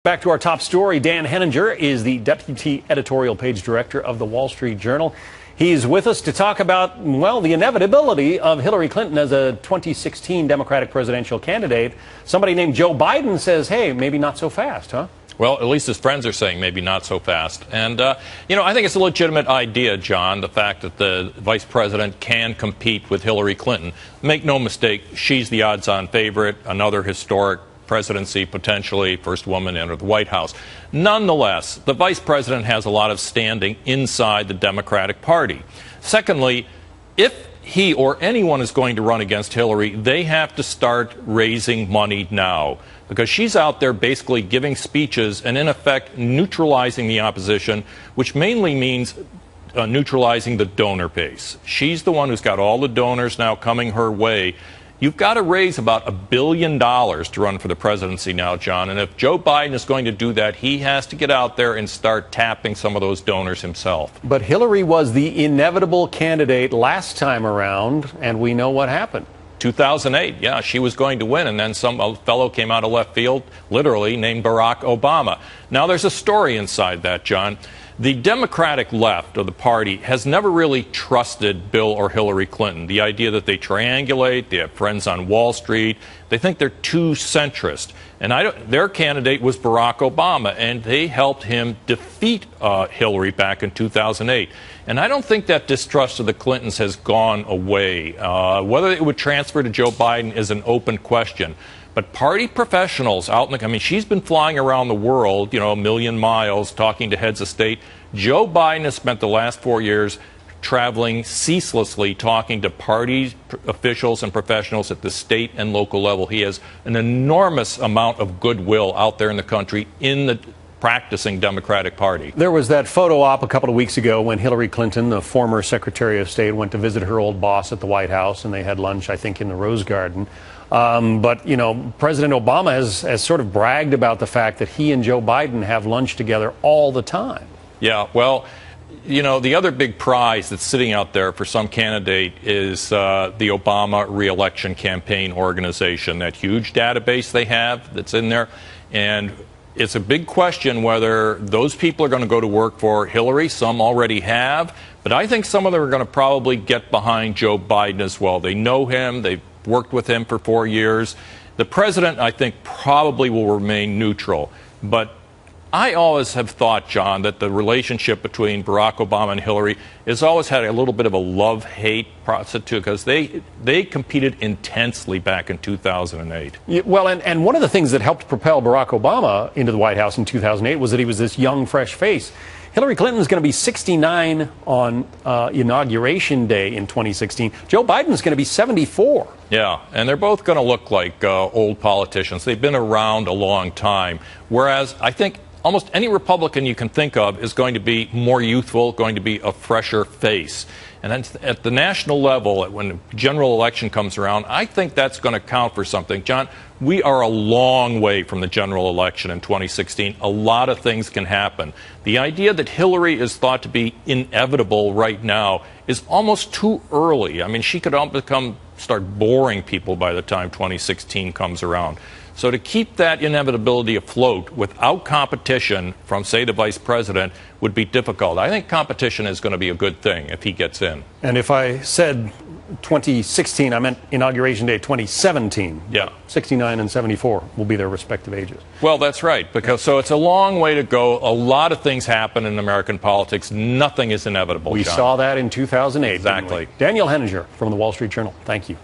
Back to our top story. Dan Henninger is the deputy editorial page director of the Wall Street Journal. He's with us to talk about, well, the inevitability of Hillary Clinton as a 2016 Democratic presidential candidate. Somebody named Joe Biden says, hey, maybe not so fast, huh? Well, at least his friends are saying maybe not so fast. And, I think it's a legitimate idea, John, the fact that the vice president can compete with Hillary Clinton. Make no mistake, she's the odds-on favorite, another historic presidency, potentially first woman to enter the White House. Nonetheless, the vice president has a lot of standing inside the Democratic Party. Secondly, if he or anyone is going to run against Hillary, they have to start raising money now, because she's out there basically giving speeches and in effect neutralizing the opposition, which mainly means neutralizing the donor base. She's the one who's got all the donors now coming her way. You've got to raise about $1 billion to run for the presidency now, John. And if Joe Biden is going to do that, he has to get out there and start tapping some of those donors himself. But Hillary was the inevitable candidate last time around, and we know what happened. 2008, yeah, she was going to win, and then some fellow came out of left field, literally, named Barack Obama. Now, there's a story inside that, John. The Democratic left of the party has never really trusted Bill or Hillary Clinton. The idea that they triangulate, they have friends on Wall Street, they think they're too centrist. And their candidate was Barack Obama, and they helped him defeat Hillary back in 2008. And I don't think that distrust of the Clintons has gone away. Whether it would transfer to Joe Biden is an open question. But party professionals out in the, she's been flying around the world, a million miles, talking to heads of state. Joe Biden has spent the last 4 years traveling ceaselessly, talking to party officials and professionals at the state and local level. He has an enormous amount of goodwill out there in the country in the practicing Democratic Party. There was that photo op a couple of weeks ago when Hillary Clinton, the former Secretary of State, went to visit her old boss at the White House, and they had lunch, I think, in the Rose Garden. But President Obama has sort of bragged about the fact that he and Joe Biden have lunch together all the time. Yeah, well, the other big prize that's sitting out there for some candidate is the Obama Re-election Campaign Organization, that huge database they have that's in there. And it's a big question whether those people are going to go to work for Hillary. Some already have. But I think some of them are going to probably get behind Joe Biden as well. They know him. They've worked with him for 4 years. The president, I think, probably will remain neutral. But I always have thought, John, that the relationship between Barack Obama and Hillary has always had a little bit of a love-hate process, too, because they competed intensely back in 2008. Yeah, well, and one of the things that helped propel Barack Obama into the White House in 2008 was that he was this young, fresh face. Hillary Clinton is going to be 69 on Inauguration Day in 2016. Joe Biden is going to be 74. Yeah, and they're both going to look like old politicians. They've been around a long time, whereas I think almost any Republican you can think of is going to be more youthful, going to be a fresher face. And then at the national level, when the general election comes around, I think that's going to count for something. John, we are a long way from the general election in 2016. A lot of things can happen. The idea that Hillary is thought to be inevitable right now is almost too early. She could start boring people by the time 2016 comes around. So to keep that inevitability afloat without competition from, say, the vice president would be difficult. I think competition is going to be a good thing if he gets in. And if I said 2016, I meant Inauguration Day 2017. Yeah. 69 and 74 will be their respective ages. Well, that's right, because so it's a long way to go. A lot of things happen in American politics. Nothing is inevitable, We John. saw that in 2008. Exactly. Daniel Henninger from the Wall Street Journal. Thank you.